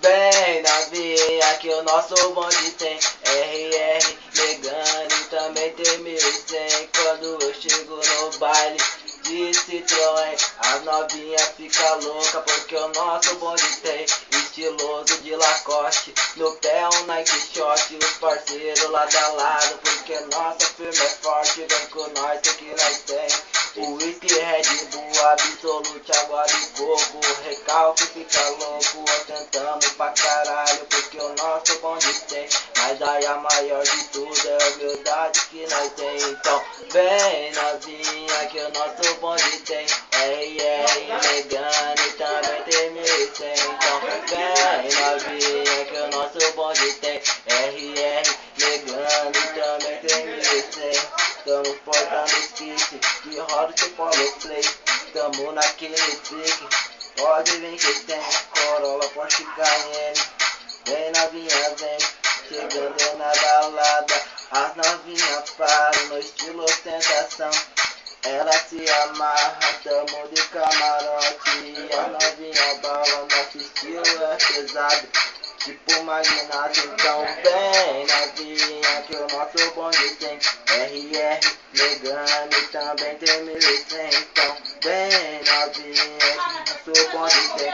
Bem novinha que o nosso bonde tem RR Megane e também tem 1100. Quando eu chego no baile de Citroën, as novinhas ficam loucas porque o nosso bonde tem estiloso de Lacoste, no pé um Nike Short, os parceiros lado a lado porque nossa firma é forte. Vem com nós que nós tem o whisky, Red Bull, Absolute, água de coco, recalque fica louco, ostentamos pra caralho porque o nosso bonde tem. Mas aí a maior de tudo é a humildade que nós tem. Então bem novinha que o nosso bonde tem RR Megane também tem 1100. Então bem novinha que o nosso bonde tem RR Megane também tem 1100. Tamo portando os kits que roda o Polo Play. Tamo naquele pique, pode vir que tem Corolla, Porsche, Cayenne. Vem novinha, vem, chegando na balada. As novinhas param no estilo ostentação. Ela se amarra, tamo de camarote. E as novinhas bala, nosso estilo é pesado, tipo magnata. Então bem novinha que o nosso bonde tem RR Megane também tem 1100. Então bem novinha que o nosso bonde tem